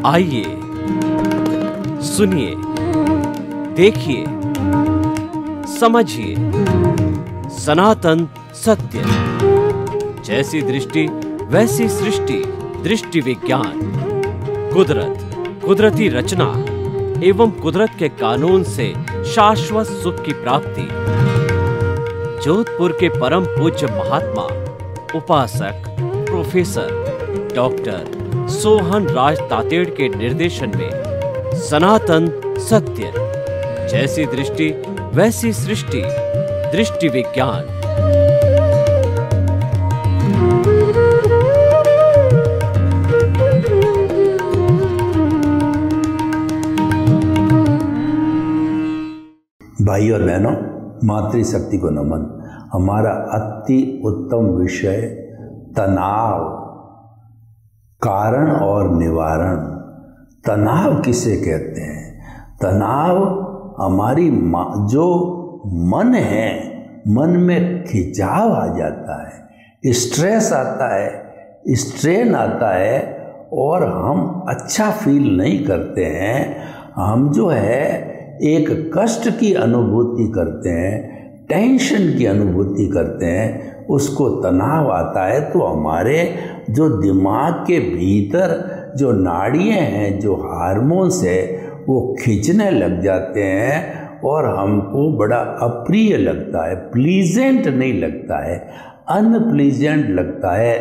आइए, सुनिए, देखिए, समझिए सनातन सत्य। जैसी दृष्टि वैसी सृष्टि, दृष्टि विज्ञान। कुदरत, कुदरती रचना एवं कुदरत के कानून से शाश्वत सुख की प्राप्ति। जोधपुर के परम पूज्य महात्मा उपासक प्रोफेसर डॉक्टर सोहन राज तातेड़ के निर्देशन में सनातन सत्य। जैसी दृष्टि वैसी सृष्टि, दृष्टि विज्ञान। भाई और बहनों, मातृशक्ति को नमन। हमारा अति उत्तम विषय तनाव, कारण और निवारण। तनाव किसे कहते हैं? तनाव हमारी जो मन है, मन में खिंचाव आ जाता है, स्ट्रेस आता है, स्ट्रेन आता है और हम अच्छा फील नहीं करते हैं। हम जो है एक कष्ट की अनुभूति करते हैं, टेंशन की अनुभूति करते हैं, उसको तनाव आता है। तो हमारे जो दिमाग के भीतर जो नाड़ियाँ हैं, जो हार्मोन्स है, वो खींचने लग जाते हैं और हमको बड़ा अप्रिय लगता है, प्लीजेंट नहीं लगता है, अनप्लीजेंट लगता है,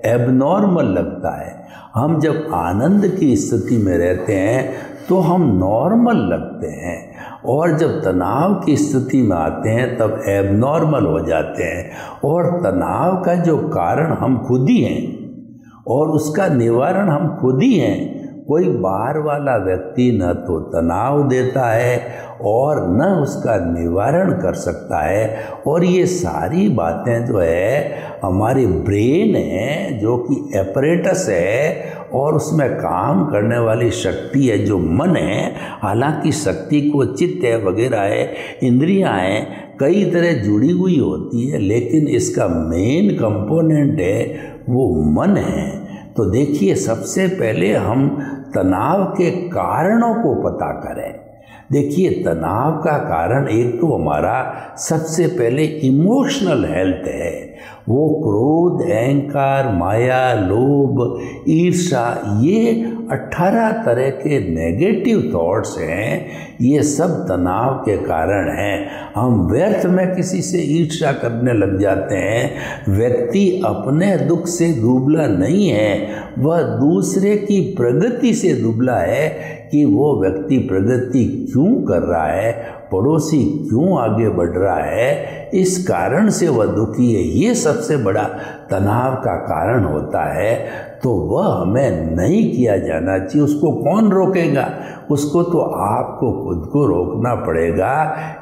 एबनॉर्मल लगता है। हम जब आनंद की स्थिति में रहते हैं तो हम नॉर्मल लगते हैं और जब तनाव की स्थिति में आते हैं तब एबनॉर्मल हो जाते हैं। और तनाव का जो कारण हम खुद ही हैं और उसका निवारण हम खुद ही हैं। कोई बाहर वाला व्यक्ति न तो तनाव देता है और न उसका निवारण कर सकता है। और ये सारी बातें जो है हमारी ब्रेन है, जो कि एपरेटस है और उसमें काम करने वाली शक्ति है जो मन है। हालांकि शक्ति को चित्त है वगैरह है, इंद्रियां हैं, कई तरह जुड़ी हुई होती है, लेकिन इसका मेन कंपोनेंट है वो मन है। तो देखिए, सबसे पहले हम तनाव के कारणों को पता करें। देखिए, तनाव का कारण एक तो हमारा सबसे पहले इमोशनल हेल्थ है। वो क्रोध, अहंकार, माया, लोभ, ईर्ष्या, ये 18 तरह के नेगेटिव थॉट्स हैं। ये सब तनाव के कारण हैं। हम व्यर्थ में किसी से ईर्ष्या करने लग जाते हैं। व्यक्ति अपने दुख से दुबला नहीं है, वह दूसरे की प्रगति से दुबला है कि वो व्यक्ति प्रगति क्यों कर रहा है, पड़ोसी क्यों आगे बढ़ रहा है, इस कारण से वह दुखी है। ये सबसे बड़ा तनाव का कारण होता है। तो वह हमें नहीं किया जाना चाहिए। उसको कौन रोकेगा? उसको तो आपको खुद को रोकना पड़ेगा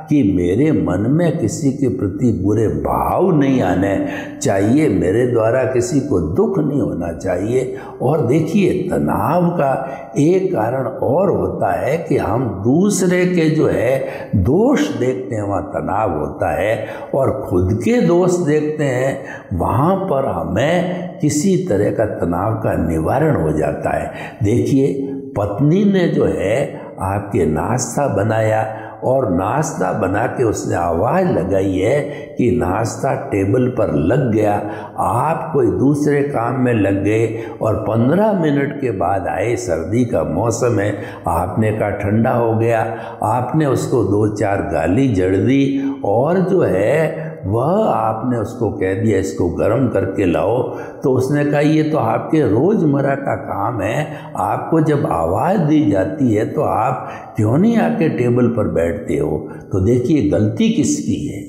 कि मेरे मन में किसी के प्रति बुरे भाव नहीं आने चाहिए, मेरे द्वारा किसी को दुख नहीं होना चाहिए। और देखिए, तनाव का एक कारण और होता है कि हम दूसरे के जो है दोष देखते हैं, वहाँ तनाव होता है, और खुद के दोष देखते हैं, वहाँ पर हमें किसी तरह का तनाव का निवारण हो जाता है। देखिए, पत्नी ने जो है आपके नाश्ता बनाया और नाश्ता बना के उसने आवाज़ लगाई है कि नाश्ता टेबल पर लग गया। आप कोई दूसरे काम में लग गए और 15 मिनट के बाद आए, सर्दी का मौसम है, आपने कहा ठंडा हो गया। आपने उसको 2-4 गाली जड़ दी और जो है वह आपने उसको कह दिया इसको गर्म करके लाओ। तो उसने कहा ये तो आपके रोज़मर्रा का काम है, आपको जब आवाज़ दी जाती है तो आप क्यों नहीं आके टेबल पर बैठते हो? तो देखिए, गलती किसकी है?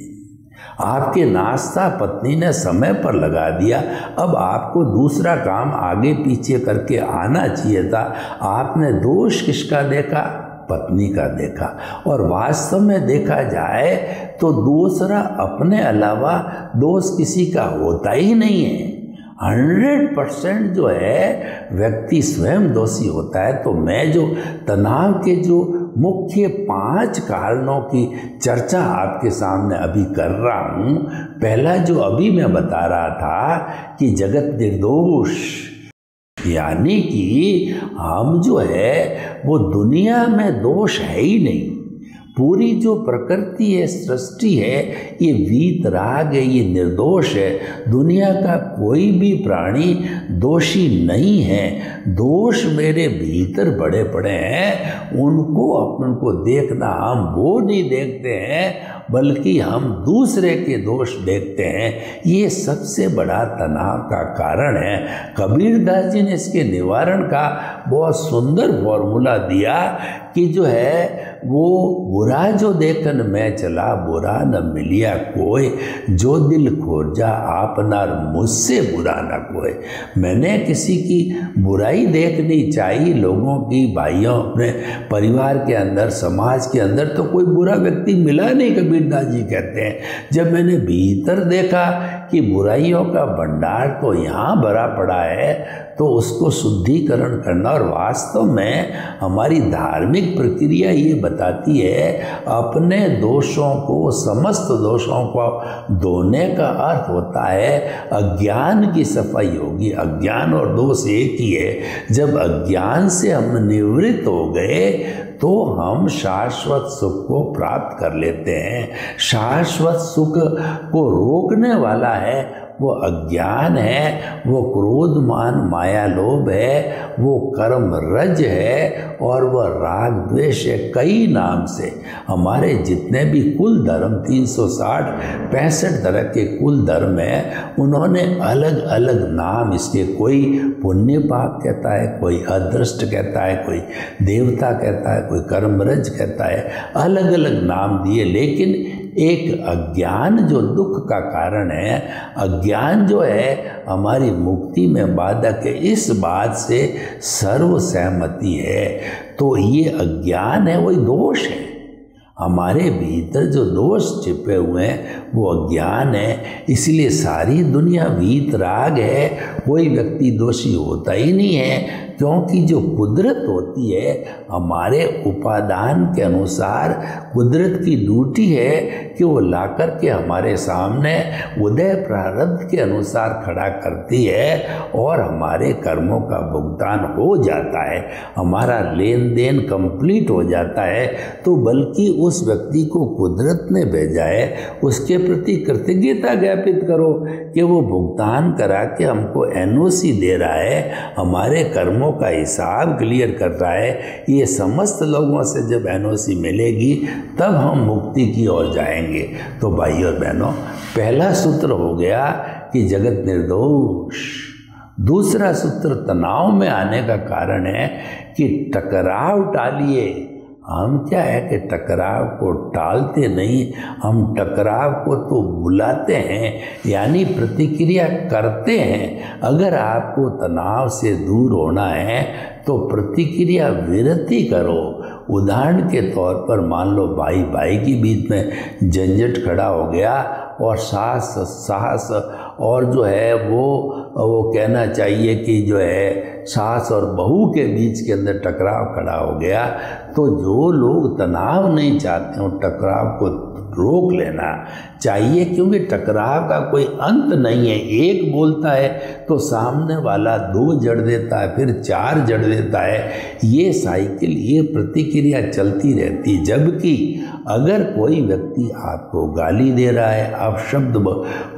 आपके नाश्ता पत्नी ने समय पर लगा दिया, अब आपको दूसरा काम आगे पीछे करके आना चाहिए था। आपने दोष किसका देखा? पत्नी का देखा। और वास्तव में देखा जाए तो दूसरा अपने अलावा दोष किसी का होता ही नहीं है। 100% जो है व्यक्ति स्वयं दोषी होता है। तो मैं जो तनाव के जो मुख्य 5 कारणों की चर्चा आपके सामने अभी कर रहा हूँ, पहला जो अभी मैं बता रहा था कि जगत निर्दोष, यानी कि हम जो है वो दुनिया में दोष है ही नहीं। पूरी जो प्रकृति है, सृष्टि है, ये वीतराग है, ये निर्दोष है। दुनिया का कोई भी प्राणी दोषी नहीं है। दोष मेरे भीतर बड़े पड़े हैं, उनको अपन को देखना, हम वो नहीं देखते हैं बल्कि हम दूसरे के दोष देखते हैं। ये सबसे बड़ा तनाव का कारण है। कबीरदास जी ने इसके निवारण का बहुत सुंदर फॉर्मूला दिया कि जो है वो बुरा जो देखन मैं चला, बुरा न मिलिया कोई, जो दिल खोजा आपना मुझसे बुरा न कोई। मैंने किसी की बुराई देखनी चाहिए, लोगों की, भाइयों, अपने परिवार के अंदर, समाज के अंदर तो कोई बुरा व्यक्ति मिला नहीं। कबीरदास जी कहते हैं जब मैंने भीतर देखा कि बुराइयों का भंडार तो यहाँ भरा पड़ा है, तो उसको शुद्धिकरण करना। और वास्तव में हमारी धार्मिक प्रक्रिया ये बताती है अपने दोषों को, समस्त दोषों को धोने का अर्थ होता है अज्ञान की सफाई होगी। अज्ञान और दोष एक ही है। जब अज्ञान से हम निवृत्त हो गए तो हम शाश्वत सुख को प्राप्त कर लेते हैं। शाश्वत सुख को रोकने वाला है वो अज्ञान है, वो क्रोध मान माया लोभ है, वो कर्म रज है, और वह राग द्वेष है। कई नाम से हमारे जितने भी कुल धर्म 365 तरह के कुल धर्म है, उन्होंने अलग अलग नाम इसके, कोई पुण्य पाप कहता है, कोई अदृष्ट कहता है, कोई देवता कहता है, कोई कर्मरज कहता है, अलग अलग नाम दिए। लेकिन एक अज्ञान जो दुख का कारण है, अज्ञान जो है हमारी मुक्ति में बाधक है, इस बात से सर्व सहमति है। तो ये अज्ञान है, वही दोष है। हमारे भीतर जो दोष छिपे हुए हैं वो अज्ञान है। इसलिए सारी दुनिया वीतराग है, कोई व्यक्ति दोषी होता ही नहीं है। क्योंकि जो कुदरत होती है हमारे उपादान के अनुसार, कुदरत की ड्यूटी है कि वो लाकर के हमारे सामने उदय प्रारब्ध के अनुसार खड़ा करती है और हमारे कर्मों का भुगतान हो जाता है, हमारा लेन देन कंप्लीट हो जाता है। तो बल्कि उस व्यक्ति को कुदरत ने भेजा है, उसके प्रति कृतज्ञता ज्ञापित करो कि वो भुगतान करा के हमको एनओसी दे रहा है, हमारे कर्मों का हिसाब क्लियर कर रहा है। ये समस्त लोगों से जब एनओसी मिलेगी तब हम मुक्ति की ओर जाएंगे। तो भाई और बहनों, पहला सूत्र हो गया कि जगत निर्दोष। दूसरा सूत्र तनाव में आने का कारण है कि टकराव टालिए। हम क्या है कि टकराव को टालते नहीं, हम टकराव को तो बुलाते हैं, यानी प्रतिक्रिया करते हैं। अगर आपको तनाव से दूर होना है तो प्रतिक्रिया विरति करो। उदाहरण के तौर पर मान लो भाई भाई के बीच में झंझट खड़ा हो गया और सास और जो है वो कहना चाहिए कि जो है सास और बहू के बीच के अंदर टकराव खड़ा हो गया, तो जो लोग तनाव नहीं चाहते हो टकराव को रोक लेना चाहिए, क्योंकि टकराव का कोई अंत नहीं है। एक बोलता है तो सामने वाला 2 जड़ देता है, फिर 4 जड़ देता है। ये साइकिल, ये प्रतिक्रिया चलती रहती। जबकि अगर कोई व्यक्ति आपको गाली दे रहा है, अपशब्द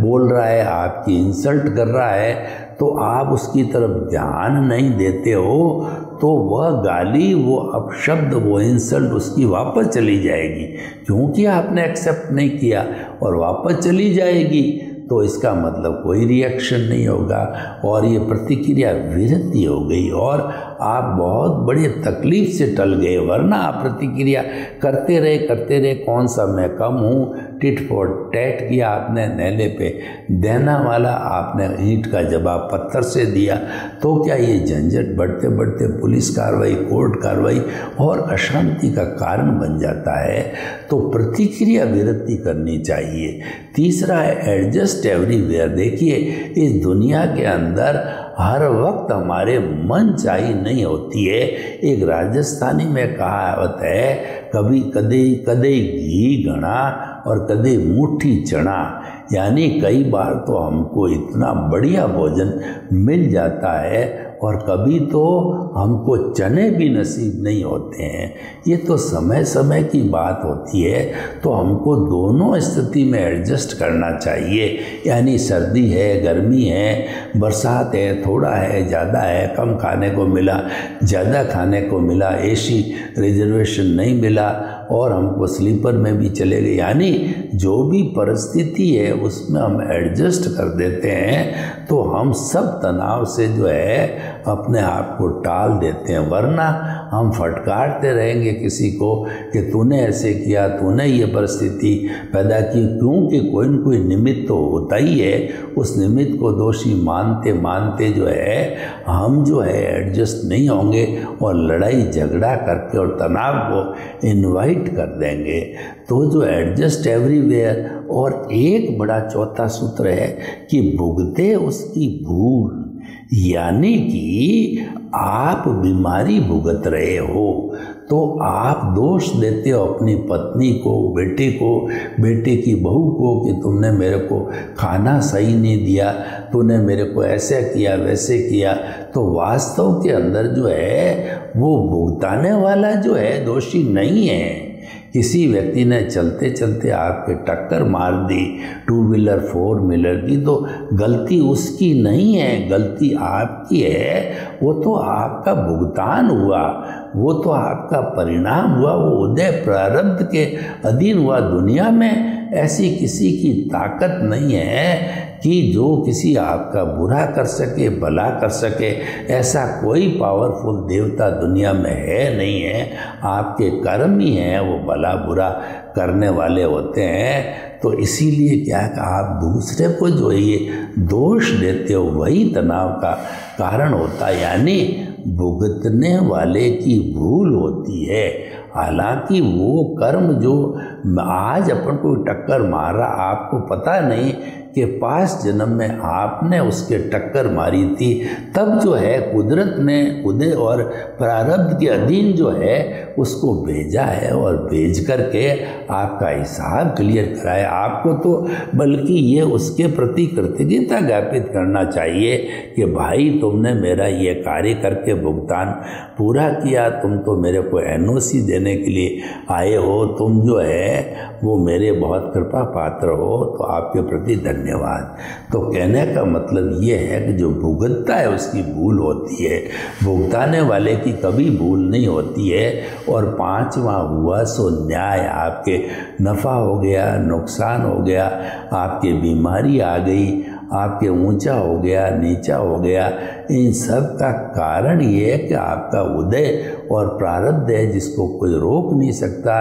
बोल रहा है, आपकी इंसल्ट कर रहा है, तो आप उसकी तरफ ध्यान नहीं देते हो, तो वह गाली, वो अपशब्द, वो इंसल्ट उसकी वापस चली जाएगी। क्योंकि आपने एक्सेप्ट नहीं किया और वापस चली जाएगी, तो इसका मतलब कोई रिएक्शन नहीं होगा और ये प्रतिक्रिया विरति हो गई और आप बहुत बड़ी तकलीफ से टल गए। वरना आप प्रतिक्रिया करते रहे, कौन सा मैं कम हूँ, टिट फॉर टैट किया आपने, नैले पे देना वाला आपने ईंट का जवाब पत्थर से दिया। तो क्या ये झंझट बढ़ते बढ़ते पुलिस कार्रवाई, कोर्ट कार्रवाई और अशांति का कारण बन जाता है। तो प्रतिक्रिया विरति करनी चाहिए। तीसरा है एडजस्ट एवरीवेयर। देखिए, इस दुनिया के अंदर हर वक्त हमारे मन चाही नहीं होती है। एक राजस्थानी में कहावत है, कभी कदे घी घना और कदे मुट्ठी चना। यानी कई बार तो हमको इतना बढ़िया भोजन मिल जाता है और कभी तो हमको चने भी नसीब नहीं होते हैं। ये तो समय समय की बात होती है, तो हमको दोनों स्थिति में एडजस्ट करना चाहिए। यानी सर्दी है, गर्मी है, बरसात है, थोड़ा है, ज़्यादा है, कम खाने को मिला, ज़्यादा खाने को मिला, एसी रिजर्वेशन नहीं मिला और हमको स्लीपर में भी चले गए। यानी जो भी परिस्थिति है उसमें हम एडजस्ट कर देते हैं, तो हम सब तनाव से जो है अपने आप को टाल देते हैं। वरना हम फटकारते रहेंगे किसी को कि तूने ऐसे किया, तूने ये परिस्थिति पैदा की, क्योंकि कोई न कोई निमित्त तो होता ही है। उस निमित्त को दोषी मानते मानते जो है हम जो है एडजस्ट नहीं होंगे और लड़ाई झगड़ा करके और तनाव को इनवाइट कर देंगे। तो जो एडजस्ट एवरीवेयर, और एक बड़ा चौथा सूत्र है कि भुगते उसकी भूल, यानी कि आप बीमारी भुगत रहे हो तो आप दोष देते हो अपनी पत्नी को, बेटे को, बेटे की बहू को कि तुमने मेरे को खाना सही नहीं दिया, तूने मेरे को ऐसे किया वैसे किया। तो वास्तव के अंदर जो है वो भुगताने वाला जो है दोषी नहीं है। किसी व्यक्ति ने चलते चलते आपके टक्कर मार दी, 2 व्हीलर 4 व्हीलर की, तो गलती उसकी नहीं है, गलती आपकी है। वो तो आपका भुगतान हुआ, वो तो आपका परिणाम हुआ, वो उदय प्रारब्ध के अधीन हुआ। दुनिया में ऐसी किसी की ताकत नहीं है कि जो किसी आपका बुरा कर सके, भला कर सके। ऐसा कोई पावरफुल देवता दुनिया में है नहीं है। आपके कर्म ही हैं वो भला बुरा करने वाले होते हैं। तो इसीलिए क्या है कि आप दूसरे को जो ये दोष देते हो वही तनाव का कारण होता है, यानी भुगतने वाले की भूल होती है। हालांकि वो कर्म जो आज अपन को टक्कर मारा, आपको पता नहीं कि 5 जन्म में आपने उसके टक्कर मारी थी, तब जो है कुदरत ने उदय और प्रारब्ध के अधीन जो है उसको भेजा है और भेज करके आपका हिसाब क्लियर कराया आपको। तो बल्कि ये उसके प्रति कृतज्ञता ज्ञापित करना चाहिए कि भाई तुमने मेरा ये कार्य करके भुगतान पूरा किया, तुम तो मेरे को एनओसी देने के लिए आए हो, तुम जो है वो मेरे बहुत कृपा पात्र हो, तो आपके प्रति धन्यवाद। तो कहने का मतलब ये है कि जो भुगतता है उसकी भूल होती है, भुगताने वाले की कभी भूल नहीं होती है। और 5वां हुआ सो न्याय, आपके नफ़ा हो गया, नुकसान हो गया, आपके बीमारी आ गई, आपके ऊंचा हो गया, नीचा हो गया, इन सब का कारण ये है कि आपका उदय और प्रारब्ध है जिसको कोई रोक नहीं सकता।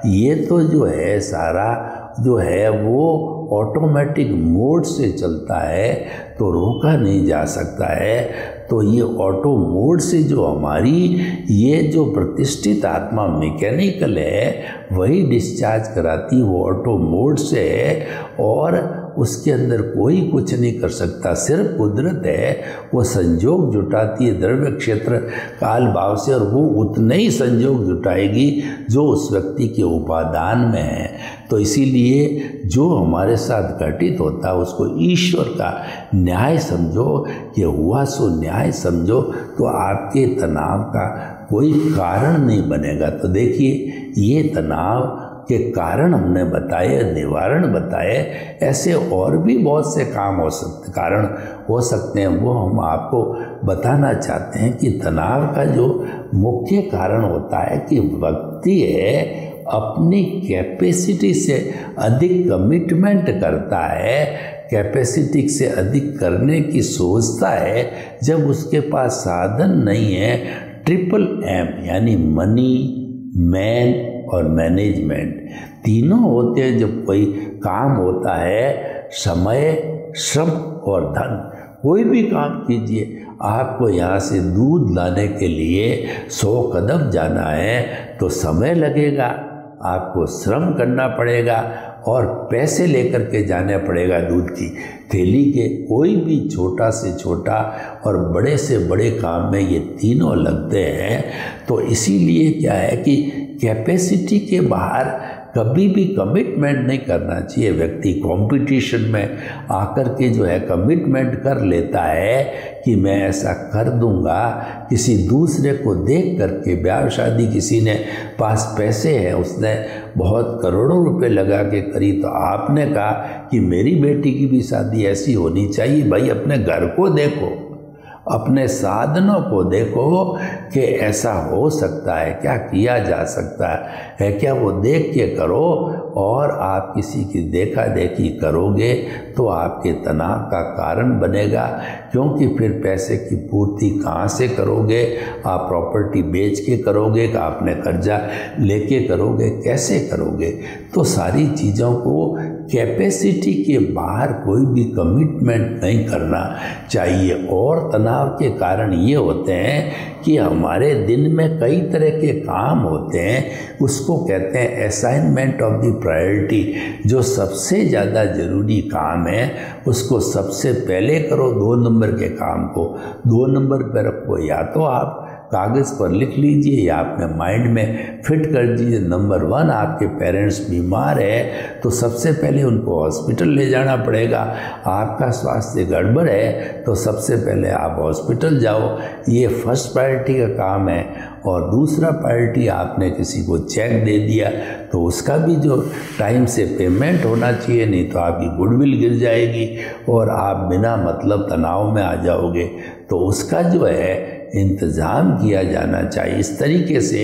ये तो जो है सारा जो है वो ऑटोमेटिक मोड से चलता है, तो रोका नहीं जा सकता है। तो ये ऑटो मोड से जो हमारी ये जो प्रतिष्ठित आत्मा मैकेनिकल है वही डिस्चार्ज कराती, वो ऑटो मोड से है और उसके अंदर कोई कुछ नहीं कर सकता, सिर्फ कुदरत है। वो संयोग जुटाती है द्रव्य क्षेत्र काल भाव से, और वो उतने ही संयोग जुटाएगी जो उस व्यक्ति के उपादान में है। तो इसीलिए जो हमारे साथ घटित होता है उसको ईश्वर का न्याय समझो, कि हुआ सो न्याय समझो, तो आपके तनाव का कोई कारण नहीं बनेगा। तो देखिए ये तनाव के कारण हमने बताए, निवारण बताए, ऐसे और भी बहुत से काम कारण हो सकते हैं, वो हम आपको बताना चाहते हैं कि तनाव का जो मुख्य कारण होता है कि व्यक्ति है अपनी कैपेसिटी से अधिक कमिटमेंट करता है, कैपेसिटी से अधिक करने की सोचता है। जब उसके पास साधन नहीं है, ट्रिपल M यानी मनी, मैन और मैनेजमेंट तीनों होते हैं। जब कोई काम होता है, समय, श्रम और धन, कोई भी काम कीजिए, आपको यहाँ से दूध लाने के लिए 100 कदम जाना है तो समय लगेगा, आपको श्रम करना पड़ेगा और पैसे लेकर के जाने पड़ेगा दूध की थैली के। कोई भी छोटा से छोटा और बड़े से बड़े काम में ये तीनों लगते हैं। तो इसीलिए क्या है कि कैपेसिटी के बाहर कभी भी कमिटमेंट नहीं करना चाहिए। व्यक्ति कंपटीशन में आकर के जो है कमिटमेंट कर लेता है कि मैं ऐसा कर दूंगा, किसी दूसरे को देख करके ब्याह शादी, किसी ने पास पैसे हैं, उसने बहुत करोड़ों रुपए लगा के करी, तो आपने कहा कि मेरी बेटी की भी शादी ऐसी होनी चाहिए। भाई अपने घर को देखो, अपने साधनों को देखो कि ऐसा हो सकता है क्या, किया जा सकता है क्या, वो देख के करो। और आप किसी की देखा देखी करोगे तो आपके तनाव का कारण बनेगा, क्योंकि फिर पैसे की पूर्ति कहाँ से करोगे? आप प्रॉपर्टी बेच के करोगे कि आपने कर्जा लेके करोगे, कैसे करोगे? तो सारी चीज़ों को कैपेसिटी के बाहर कोई भी कमिटमेंट नहीं करना चाहिए। और तनाव के कारण ये होते हैं कि हमारे दिन में कई तरह के काम होते हैं, उसको कहते हैं असाइनमेंट ऑफ द प्रायोरिटी। जो सबसे ज़्यादा ज़रूरी काम है उसको सबसे पहले करो, 2 नंबर के काम को 2 नंबर पर रखो। या तो आप कागज़ पर लिख लीजिए या अपने माइंड में फिट कर दीजिए। नंबर 1, आपके पेरेंट्स बीमार है तो सबसे पहले उनको हॉस्पिटल ले जाना पड़ेगा। आपका स्वास्थ्य गड़बड़ है तो सबसे पहले आप हॉस्पिटल जाओ, ये फर्स्ट प्रायोरिटी का काम है। और दूसरा प्रायोरिटी, आपने किसी को चेक दे दिया तो उसका भी जो टाइम से पेमेंट होना चाहिए, नहीं तो आपकी गुडविल गिर जाएगी और आप बिना मतलब तनाव में आ जाओगे। तो उसका जो है इंतज़ाम किया जाना चाहिए। इस तरीके से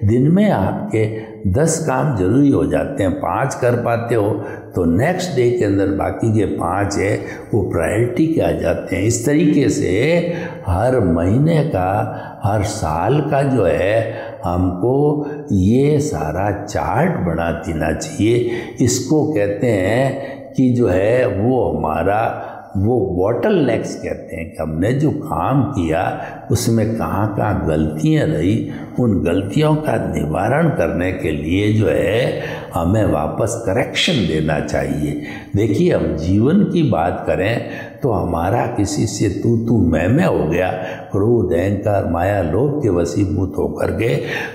दिन में आपके 10 काम जरूरी हो जाते हैं, 5 कर पाते हो तो नेक्स्ट डे के अंदर बाकी के 5 है वो प्रायोरिटी के आ जाते हैं। इस तरीके से हर महीने का, हर साल का जो है हमको ये सारा चार्ट बना देना चाहिए। इसको कहते हैं कि जो है वो हमारा वो बॉटल नेक्स कहते हैं कि हमने जो काम किया उसमें कहाँ कहाँ गलतियाँ रही, उन गलतियों का निवारण करने के लिए जो है हमें वापस करेक्शन देना चाहिए। देखिए, हम जीवन की बात करें तो हमारा किसी से तू मैं हो गया, क्रोध, अहंकार, माया, लोभ के वशीभूत होकर के,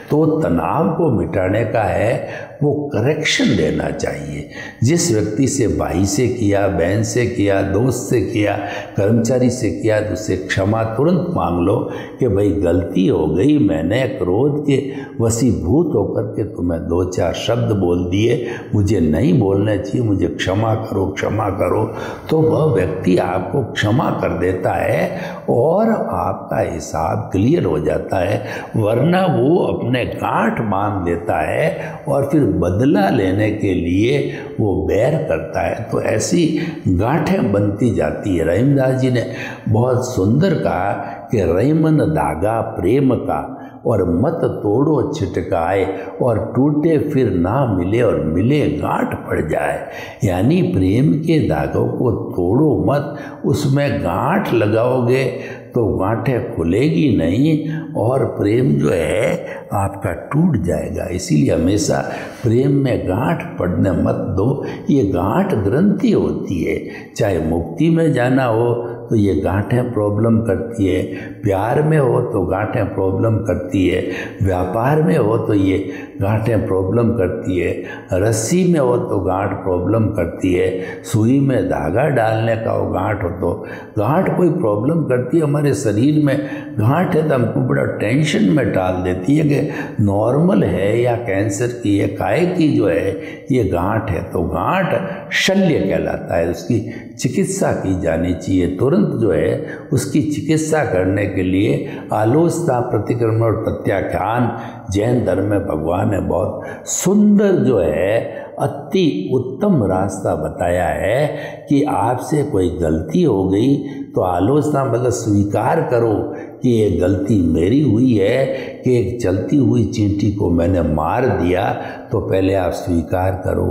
तो तनाव को मिटाने का है वो करेक्शन देना चाहिए। जिस व्यक्ति से, भाई से किया, बहन से किया, दोस्त से किया, कर्मचारी से किया, तो उससे क्षमा तुरंत मांग लो कि भाई गलती हो गई, मैंने क्रोध के वशीभूत होकर के तुम्हें 2-4 शब्द बोल दिए, मुझे नहीं बोलने चाहिए, मुझे क्षमा करो, क्षमा करो। तो वह व्यक्ति आपको क्षमा कर देता है और आपका हिसाब क्लियर हो जाता है। वरना वो अपने गांठ बांध देता है और फिर बदला लेने के लिए वो बैर करता है। तो ऐसी गांठें बनती जाती है। रहीमदास जी ने बहुत सुंदर कहा कि रहीमन धागा प्रेम का और मत तोड़ो छिटकाए, और टूटे फिर ना मिले और मिले गांठ पड़ जाए। यानी प्रेम के धागों को तोड़ो मत, उसमें गांठ लगाओगे तो गांठें खुलेगी नहीं और प्रेम जो है आपका टूट जाएगा। इसीलिए हमेशा प्रेम में गांठ पड़ने मत दो। ये गांठ ग्रंथि होती है। चाहे मुक्ति में जाना हो तो ये गांठें प्रॉब्लम करती है, प्यार में हो तो गांठें प्रॉब्लम करती है, व्यापार में हो तो ये गांठें प्रॉब्लम करती है, रस्सी में हो तो गांठ प्रॉब्लम करती है, सुई में धागा डालने का हो गांठ हो तो गांठ कोई प्रॉब्लम करती है। हमारे शरीर में गांठ है तो हमको बड़ा टेंशन में डाल देती है कि नॉर्मल है या कैंसर की है, काहे की जो है ये गांठ है। तो गांठ शल्य कहलाता है, उसकी चिकित्सा की जानी चाहिए। तुरंत जो है उसकी चिकित्सा करने के लिए आलोचना, प्रतिक्रमण और प्रत्याख्यान जैन धर्म में भगवान ने बहुत सुंदर जो है अति उत्तम रास्ता बताया है कि आपसे कोई गलती हो गई तो आलोचना मतलब स्वीकार करो कि ये गलती मेरी हुई है कि एक चलती हुई चींटी को मैंने मार दिया। तो पहले आप स्वीकार करो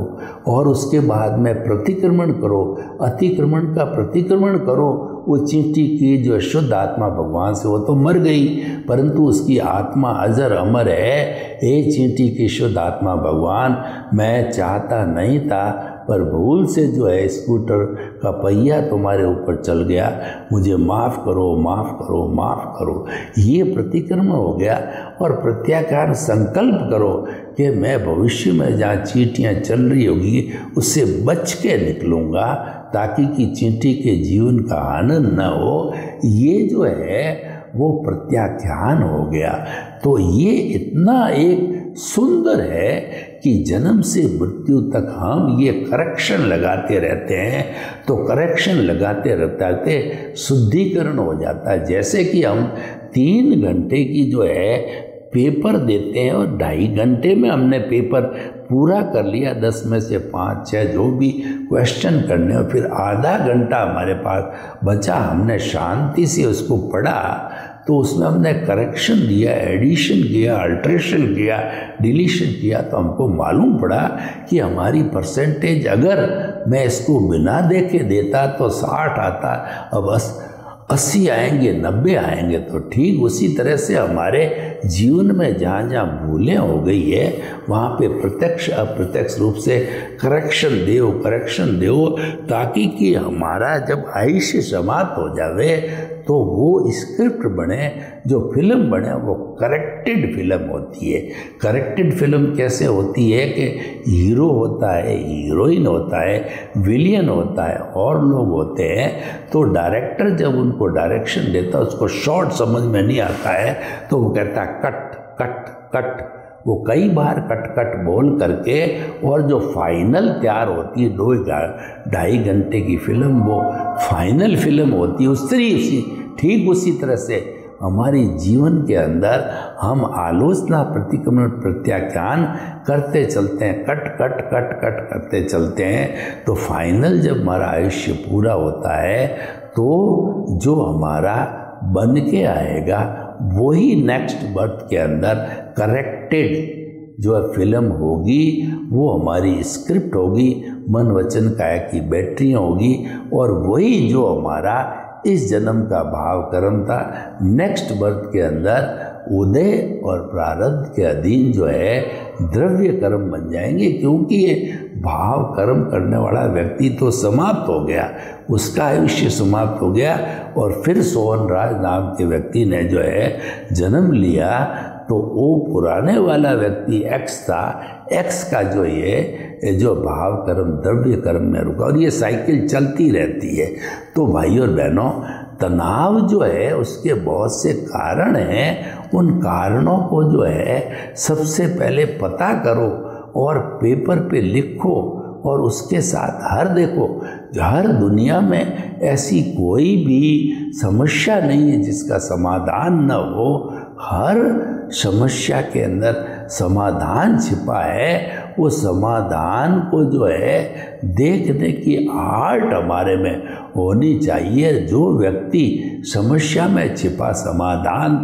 और उसके बाद में प्रतिक्रमण करो, अतिक्रमण का प्रतिक्रमण करो। वो चींटी की जो शुद्ध आत्मा भगवान से, वो तो मर गई परंतु उसकी आत्मा अजर अमर है। ए चींटी की शुद्ध आत्मा भगवान, मैं चाहता नहीं था पर भूल से जो है स्कूटर का पहिया तुम्हारे ऊपर चल गया, मुझे माफ़ करो, माफ़ करो, माफ़ करो। ये प्रतिक्रमण हो गया। और प्रत्याख्यान संकल्प करो कि मैं भविष्य में जहाँ चींटियाँ चल रही होगी उससे बच के निकलूँगा ताकि कि चींटी के जीवन का आनंद न हो, ये जो है वो प्रत्याख्यान हो गया। तो ये इतना एक सुंदर है कि जन्म से मृत्यु तक हम ये करेक्शन लगाते रहते हैं। तो करेक्शन लगाते रहते शुद्धिकरण हो जाता है। जैसे कि हम 3 घंटे की जो है पेपर देते हैं और 2.5 घंटे में हमने पेपर पूरा कर लिया, 10 में से 5-6 जो भी क्वेश्चन करने, और फिर आधा घंटा हमारे पास बचा, हमने शांति से उसको पढ़ा, तो उसमें हमने करेक्शन दिया, एडिशन किया, अल्ट्रेशन किया, डिलीशन किया, तो हमको मालूम पड़ा कि हमारी परसेंटेज अगर मैं इसको बिना देखे देता तो 60 आता, अब 80 आएंगे, 90 आएंगे। तो ठीक उसी तरह से हमारे जीवन में जहाँ जहाँ भूलें हो गई है वहाँ पे प्रत्यक्ष अप्रत्यक्ष रूप से करेक्शन दो ताकि कि हमारा जब आयुष्य समाप्त हो जावे तो वो स्क्रिप्ट बने, जो फिल्म बने वो करेक्टेड फिल्म होती है। करेक्टेड फिल्म कैसे होती है कि हीरो होता है, हीरोइन होता है, विलियन होता है और लोग होते हैं। तो डायरेक्टर जब उनको डायरेक्शन देता है, उसको शॉर्ट समझ में नहीं आता है तो वो कहता है कट कट कट। वो कई बार कट कट बोल करके, और जो फाइनल तैयार होती है 2-2.5 घंटे की फिल्म, वो फाइनल फिल्म होती है। ठीक उसी तरह से हमारी जीवन के अंदर हम आलोचना, प्रतिक्रमण, प्रत्याख्यान करते चलते हैं, कट कट कट कट करते चलते हैं। तो फाइनल जब हमारा आयुष्य पूरा होता है तो जो हमारा बन के आएगा वही नेक्स्ट बर्थ के अंदर करेक्टेड जो फिल्म होगी, वो हमारी स्क्रिप्ट होगी, मन वचन काया की बैटरियाँ होगी, और वही जो हमारा इस जन्म का भाव कर्म था, नेक्स्ट बर्थ के अंदर उदय और प्रारब्ध के अधीन जो है द्रव्य कर्म बन जाएंगे। क्योंकि ये भाव कर्म करने वाला व्यक्ति तो समाप्त हो गया, उसका आयुष्य समाप्त हो गया, और फिर सोहन राज नाम के व्यक्ति ने जो है जन्म लिया। तो वो पुराने वाला व्यक्ति एक्स था, एक्स का जो ये जो भाव कर्म द्रव्य कर्म में रुका, और ये साइकिल चलती रहती है। तो भाई और बहनों, तनाव जो है उसके बहुत से कारण हैं। उन कारणों को जो है सबसे पहले पता करो और पेपर पे लिखो, और उसके साथ हर दुनिया में ऐसी कोई भी समस्या नहीं है जिसका समाधान न हो। हर समस्या के अंदर समाधान छिपा है। वो समाधान को जो है देखने की आर्ट हमारे में होनी चाहिए। जो व्यक्ति समस्या में छिपा समाधान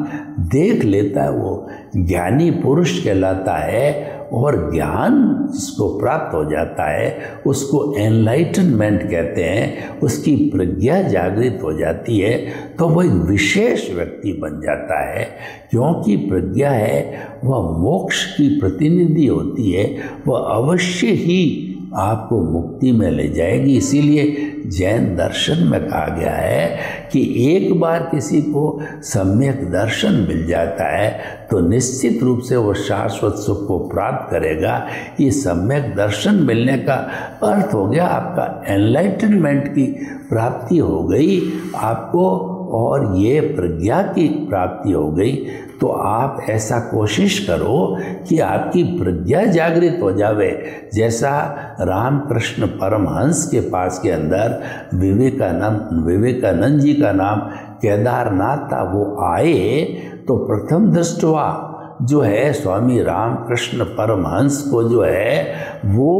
देख लेता है वो ज्ञानी पुरुष कहलाता है, और ज्ञान जिसको प्राप्त हो जाता है उसको एनलाइटनमेंट कहते हैं। उसकी प्रज्ञा जागृत हो जाती है तो वह एक विशेष व्यक्ति बन जाता है। क्योंकि प्रज्ञा है वह मोक्ष की प्रतिनिधि होती है, वह अवश्य ही आपको मुक्ति में ले जाएगी। इसीलिए जैन दर्शन में कहा गया है कि एक बार किसी को सम्यक दर्शन मिल जाता है तो निश्चित रूप से वो शाश्वत सुख को प्राप्त करेगा। ये सम्यक दर्शन मिलने का अर्थ हो गया आपका एनलाइटनमेंट की प्राप्ति हो गई आपको, और ये प्रज्ञा की प्राप्ति हो गई। तो आप ऐसा कोशिश करो कि आपकी प्रज्ञा जागृत हो जावे। जैसा रामकृष्ण परमहंस के पास के अंदर विवेकानंद जी का नाम केदारनाथ था, वो आए तो प्रथम दृष्टवा जो है स्वामी रामकृष्ण परमहंस को जो है वो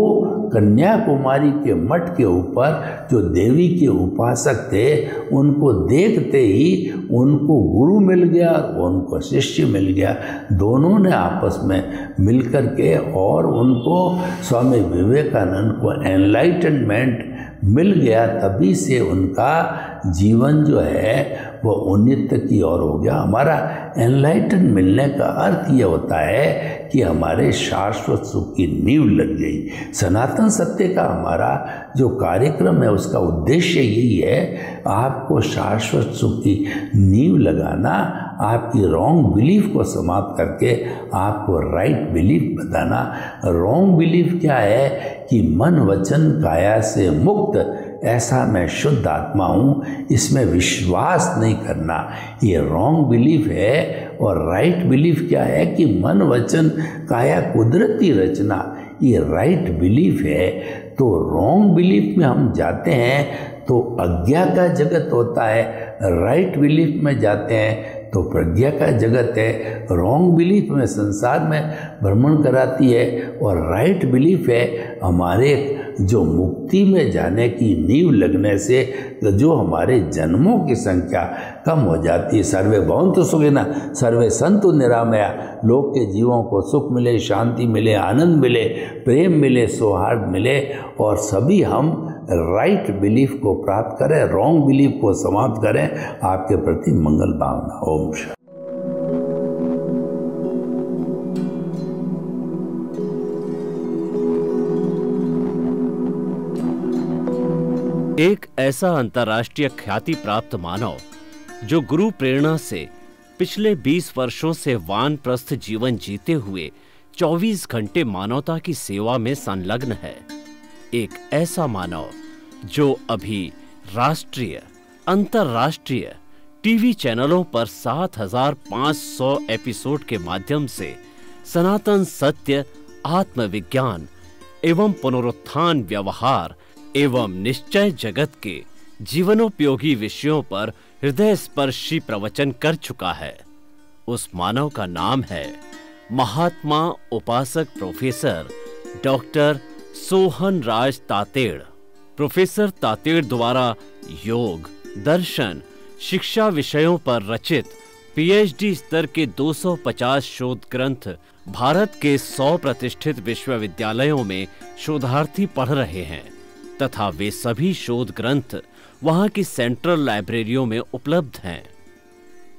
कन्याकुमारी के मठ के ऊपर जो देवी के उपासक थे उनको देखते ही उनको गुरु मिल गया, उनको शिष्य मिल गया। दोनों ने आपस में मिलकर के और उनको स्वामी विवेकानंद को एनलाइटनमेंट मिल गया। तभी से उनका जीवन जो है वो उन्नति की ओर हो गया। हमारा एनलाइटन मिलने का अर्थ ये होता है कि हमारे शाश्वत सुख की नींव लग गई। सनातन सत्य का हमारा जो कार्यक्रम है उसका उद्देश्य यही है, आपको शाश्वत सुख की नींव लगाना, आपकी रॉन्ग बिलीफ को समाप्त करके आपको राइट बिलीफ बताना। रॉन्ग बिलीफ क्या है कि मन वचन काया से मुक्त ऐसा मैं शुद्ध आत्मा हूँ, इसमें विश्वास नहीं करना, ये रॉन्ग बिलीफ है। और राइट बिलीफ क्या है कि मन वचन काया कुदरती रचना, ये राइट बिलीफ है। तो रॉन्ग बिलीफ में हम जाते हैं तो अज्ञा का जगत होता है, राइट बिलीफ में जाते हैं तो प्रज्ञा का जगत है। रॉन्ग बिलीफ में संसार में भ्रमण कराती है और राइट बिलीफ है हमारे जो मुक्ति में जाने की नींव लगने से जो हमारे जन्मों की संख्या कम हो जाती है। सर्वे भवन्तु सुखिनः, सर्वे सन्तु निरामया। लोग के जीवों को सुख मिले, शांति मिले, आनंद मिले, प्रेम मिले, सौहार्द मिले और सभी हम राइट बिलीफ को प्राप्त करें, रॉन्ग बिलीफ को समाप्त करें। आपके प्रति मंगल भावना। ओम शांति। एक ऐसा अंतर्राष्ट्रीय ख्याति प्राप्त मानव जो गुरु प्रेरणा से पिछले 20 वर्षों से वानप्रस्थ जीवन जीते हुए 24 घंटे मानवता की सेवा में संलग्न है। एक ऐसा मानव जो अभी राष्ट्रीय, अंतर्राष्ट्रीय टीवी चैनलों पर 7,500 एपिसोड के माध्यम से सनातन सत्य, आत्मविज्ञान एवं पुनरुत्थान, व्यवहार एवं निश्चय जगत के जीवनोपयोगी विषयों पर हृदय स्पर्शी प्रवचन कर चुका है। उस मानव का नाम है महात्मा उपासक प्रोफेसर डॉक्टर सोहन राज तातेड़। प्रोफेसर तातेड़ द्वारा योग, दर्शन, शिक्षा विषयों पर रचित पीएचडी स्तर के 250 शोध ग्रंथ भारत के 100 प्रतिष्ठित विश्वविद्यालयों में शोधार्थी पढ़ रहे हैं तथा वे सभी शोध ग्रंथ वहां की सेंट्रल लाइब्रेरियों में उपलब्ध हैं।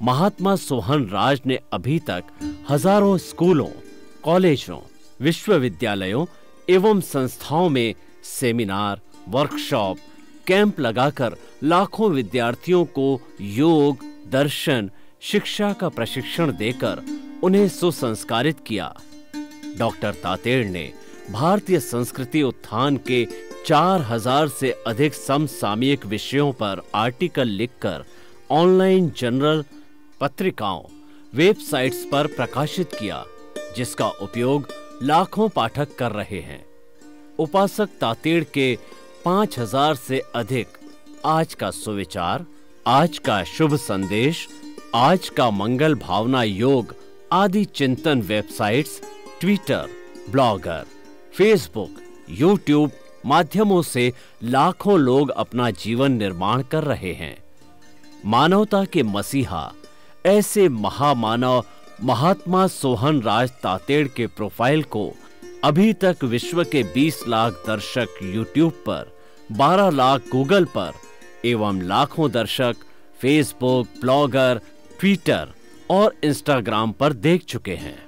महात्मा सोहन राज ने अभी तक हजारों स्कूलों, कॉलेजों, विश्वविद्यालयों एवं संस्थाओं में सेमिनार, वर्कशॉप, कैंप लगाकर लाखों विद्यार्थियों को योग, दर्शन, शिक्षा का प्रशिक्षण देकर उन्हें सुसंस्कारित किया। डॉक्टर तातेड़ ने भारतीय संस्कृति उत्थान के 4000 से अधिक समसामयिक विषयों पर आर्टिकल लिखकर ऑनलाइन जर्नल, पत्रिकाओं, वेबसाइट्स पर प्रकाशित किया, जिसका उपयोग लाखों पाठक कर रहे हैं। उपासक तातेड़ के 5000 से अधिक आज का सुविचार, आज का शुभ संदेश, आज का मंगल भावना योग आदि चिंतन websites, Twitter, blogger, Facebook, YouTube माध्यमों से लाखों लोग अपना जीवन निर्माण कर रहे हैं। मानवता के मसीहा ऐसे महामानव महात्मा सोहन राज तातेड़ के प्रोफाइल को अभी तक विश्व के 20 लाख दर्शक यूट्यूब पर, 12 लाख गूगल पर एवं लाखों दर्शक फेसबुक, ब्लॉगर, ट्विटर और इंस्टाग्राम पर देख चुके हैं।